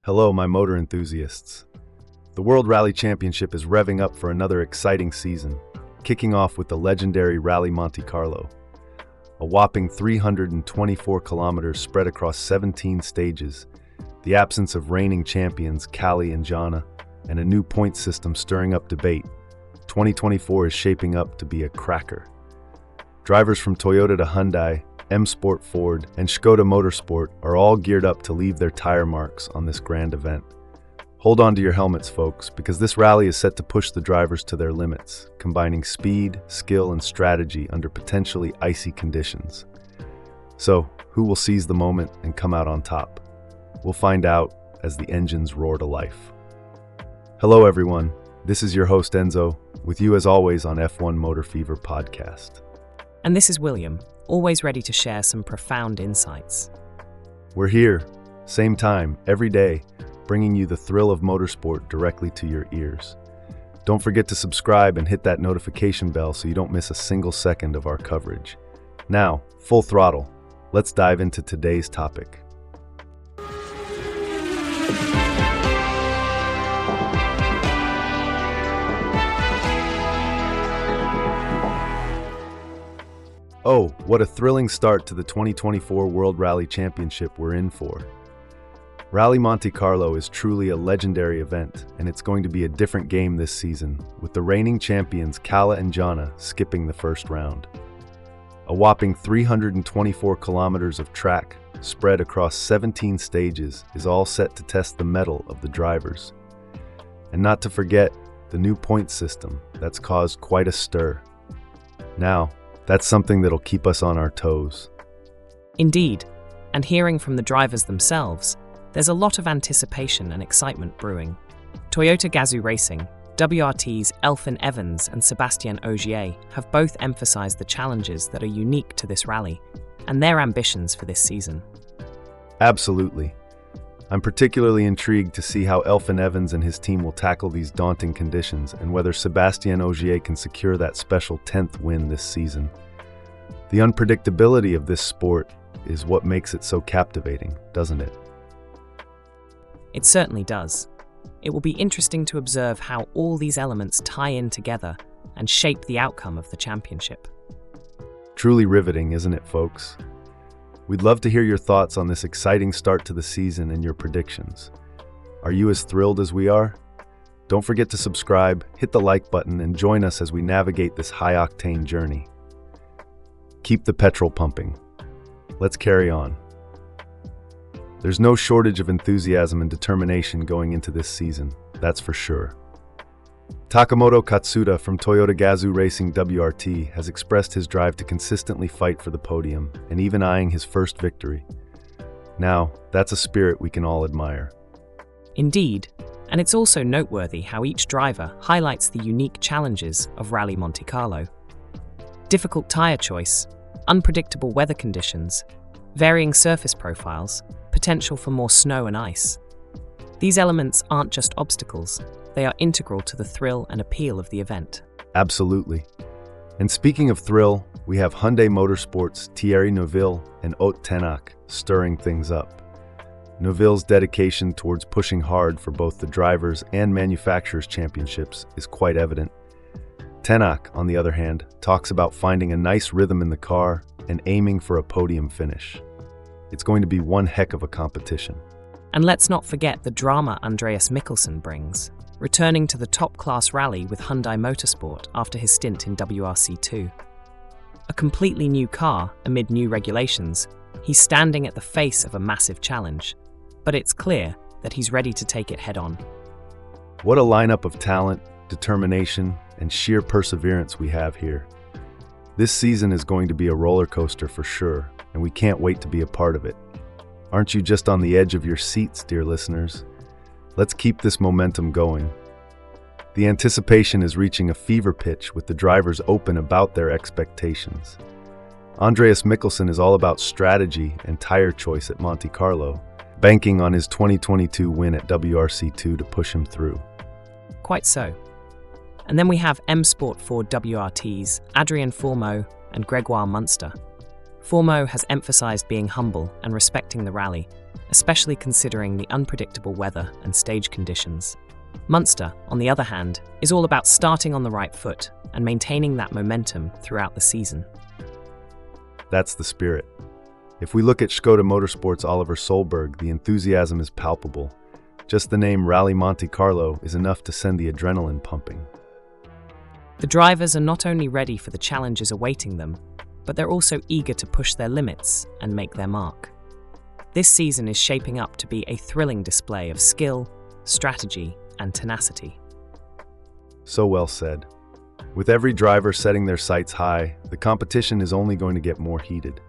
Hello, my motor enthusiasts. The World Rally Championship is revving up for another exciting season, kicking off with the legendary Rallye Monte-Carlo. A whopping 324 kilometers spread across 17 stages, the absence of reigning champions Kalle and Jonne, and a new point system stirring up debate. 2024 is shaping up to be a cracker. Drivers from Toyota to Hyundai, M Sport Ford, and Skoda Motorsport are all geared up to leave their tire marks on this grand event. Hold on to your helmets, folks, because this rally is set to push the drivers to their limits, combining speed, skill, and strategy under potentially icy conditions. So, who will seize the moment and come out on top? We'll find out as the engines roar to life. Hello, everyone. This is your host, Enzo, with you as always on F1 Motor Fever podcast. And this is William, always ready to share some profound insights. We're here, same time, every day, bringing you the thrill of motorsport directly to your ears. Don't forget to subscribe and hit that notification bell so you don't miss a single second of our coverage. Now, full throttle, let's dive into today's topic. Oh, what a thrilling start to the 2024 World Rally Championship we're in for. Rallye Monte-Carlo is truly a legendary event, and it's going to be a different game this season, with the reigning champions Kalle and Jonne skipping the first round. A whopping 324 kilometers of track, spread across 17 stages, is all set to test the mettle of the drivers. And not to forget, the new point system that's caused quite a stir. Now, that's something that'll keep us on our toes. Indeed, and hearing from the drivers themselves, there's a lot of anticipation and excitement brewing. Toyota Gazoo Racing, WRT's Elfyn Evans and Sébastien Ogier have both emphasized the challenges that are unique to this rally and their ambitions for this season. Absolutely. I'm particularly intrigued to see how Elfyn Evans and his team will tackle these daunting conditions and whether Sébastien Ogier can secure that special 10th win this season. The unpredictability of this sport is what makes it so captivating, doesn't it? It certainly does. It will be interesting to observe how all these elements tie in together and shape the outcome of the championship. Truly riveting, isn't it, folks? We'd love to hear your thoughts on this exciting start to the season and your predictions. Are you as thrilled as we are? Don't forget to subscribe, hit the like button, and join us as we navigate this high-octane journey. Keep the petrol pumping. Let's carry on. There's no shortage of enthusiasm and determination going into this season, that's for sure. Takamoto Katsuda from Toyota Gazoo Racing WRT has expressed his drive to consistently fight for the podium and even eyeing his first victory. Now, that's a spirit we can all admire. Indeed, and it's also noteworthy how each driver highlights the unique challenges of Rallye Monte-Carlo. Difficult tire choice, unpredictable weather conditions, varying surface profiles, potential for more snow and ice. These elements aren't just obstacles, they are integral to the thrill and appeal of the event. Absolutely. And speaking of thrill, we have Hyundai Motorsport's Thierry Neuville and Ott Tänak stirring things up. Neuville's dedication towards pushing hard for both the drivers' and manufacturers' championships is quite evident. Tänak, on the other hand, talks about finding a nice rhythm in the car and aiming for a podium finish. It's going to be one heck of a competition. And let's not forget the drama Andreas Mikkelsen brings, returning to the top-class rally with Hyundai Motorsport after his stint in WRC2. A completely new car amid new regulations, he's standing at the face of a massive challenge, but it's clear that he's ready to take it head-on. What a lineup of talent, determination, and sheer perseverance we have here. This season is going to be a roller coaster for sure, and we can't wait to be a part of it. Aren't you just on the edge of your seats, dear listeners? Let's keep this momentum going. The anticipation is reaching a fever pitch with the drivers open about their expectations. Andreas Mikkelsen is all about strategy and tire choice at Monte-Carlo, banking on his 2022 win at WRC2 to push him through. Quite so. And then we have M Sport Ford WRT's Adrien Fourmeau and Gregoire Munster. Formo has emphasized being humble and respecting the rally, especially considering the unpredictable weather and stage conditions. Munster, on the other hand, is all about starting on the right foot and maintaining that momentum throughout the season. That's the spirit. If we look at Skoda Motorsport's Oliver Solberg, the enthusiasm is palpable. Just the name Rallye Monte-Carlo is enough to send the adrenaline pumping. The drivers are not only ready for the challenges awaiting them, but they're also eager to push their limits and make their mark. This season is shaping up to be a thrilling display of skill, strategy, and tenacity. So well said. With every driver setting their sights high, the competition is only going to get more heated.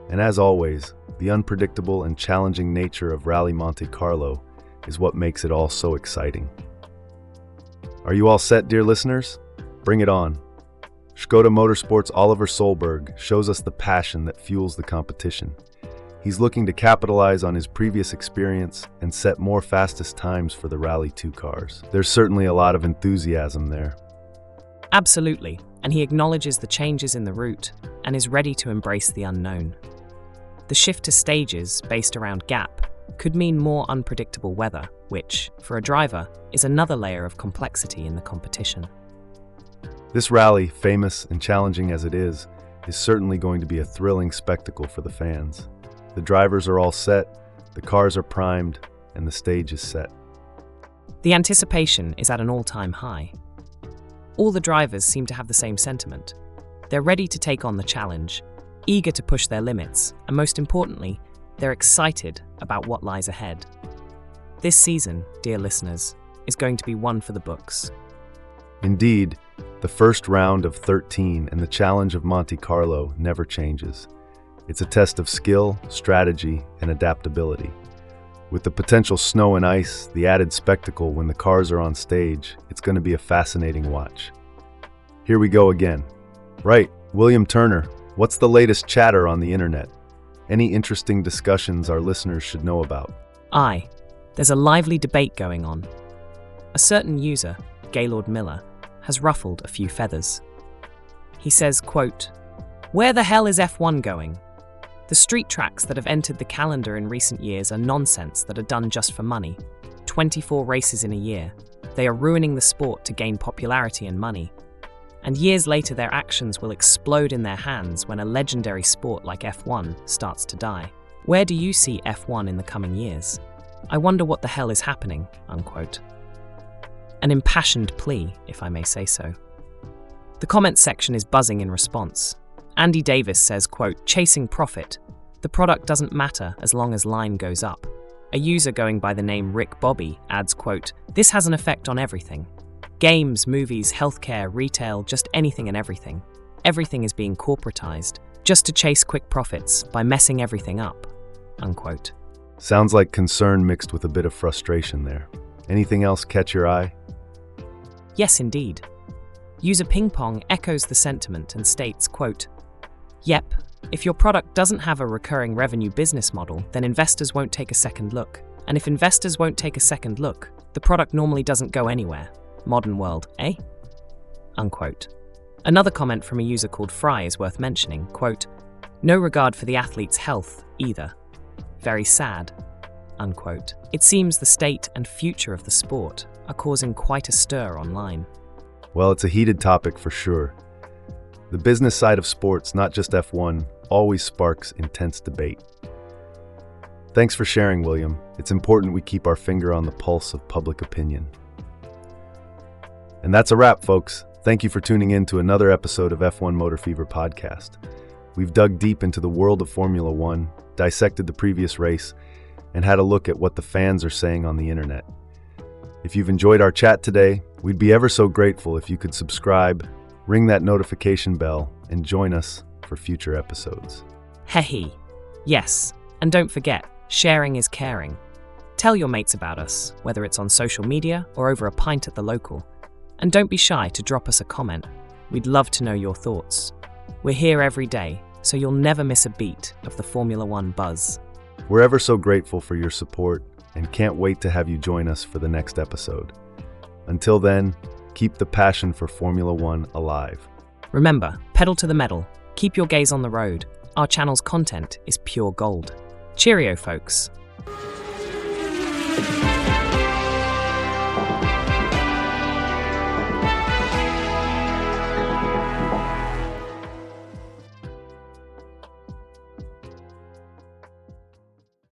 And as always, the unpredictable and challenging nature of Rallye Monte-Carlo is what makes it all so exciting. Are you all set, dear listeners? Bring it on. Skoda Motorsport's Oliver Solberg shows us the passion that fuels the competition. He's looking to capitalize on his previous experience and set more fastest times for the Rally 2 cars. There's certainly a lot of enthusiasm there. Absolutely, and he acknowledges the changes in the route and is ready to embrace the unknown. The shift to stages based around gap could mean more unpredictable weather, which, for a driver, is another layer of complexity in the competition. This rally, famous and challenging as it is certainly going to be a thrilling spectacle for the fans. The drivers are all set, the cars are primed, and the stage is set. The anticipation is at an all-time high. All the drivers seem to have the same sentiment. They're ready to take on the challenge, eager to push their limits, and most importantly, they're excited about what lies ahead. This season, dear listeners, is going to be one for the books. Indeed, the first round of 13 and the challenge of Monte Carlo never changes. It's a test of skill, strategy, and adaptability. With the potential snow and ice, the added spectacle when the cars are on stage, it's going to be a fascinating watch. Here we go again. Right, William Turner, what's the latest chatter on the internet? Any interesting discussions our listeners should know about? There's a lively debate going on. A certain user, Gaylord Miller, has ruffled a few feathers. He says, quote, "Where the hell is F1 going? The street tracks that have entered the calendar in recent years are nonsense that are done just for money. 24 races in a year. They are ruining the sport to gain popularity and money. And years later their actions will explode in their hands when a legendary sport like F1 starts to die. Where do you see F1 in the coming years? I wonder what the hell is happening," unquote. An impassioned plea, if I may say so. The comments section is buzzing in response. Andy Davis says, quote, "Chasing profit. The product doesn't matter as long as line goes up." A user going by the name Rick Bobby adds, quote, "This has an effect on everything. Games, movies, healthcare, retail, just anything and everything. Everything is being corporatized, just to chase quick profits by messing everything up," unquote. Sounds like concern mixed with a bit of frustration there. Anything else catch your eye? Yes, indeed. User Ping Pong echoes the sentiment and states, quote, "Yep, if your product doesn't have a recurring revenue business model, then investors won't take a second look. And if investors won't take a second look, the product normally doesn't go anywhere. Modern world, eh?" Unquote. Another comment from a user called Fry is worth mentioning, quote, "No regard for the athlete's health, either. Very sad," unquote. It seems the state and future of the sport are causing quite a stir online. Well, it's a heated topic for sure. The business side of sports, not just F1, always sparks intense debate. Thanks for sharing, William. It's important we keep our finger on the pulse of public opinion. And that's a wrap, folks. Thank you for tuning in to another episode of F1 Motor Fever podcast. We've dug deep into the world of Formula One, dissected the previous race, and had a look at what the fans are saying on the internet. If you've enjoyed our chat today, we'd be ever so grateful if you could subscribe, ring that notification bell, and join us for future episodes. Hehe. Yes, and don't forget, sharing is caring. Tell your mates about us, whether it's on social media or over a pint at the local. And don't be shy to drop us a comment. We'd love to know your thoughts. We're here every day, so you'll never miss a beat of the Formula One buzz. We're ever so grateful for your support and can't wait to have you join us for the next episode. Until then, keep the passion for Formula One alive. Remember, pedal to the metal, keep your gaze on the road, our channel's content is pure gold. Cheerio, folks.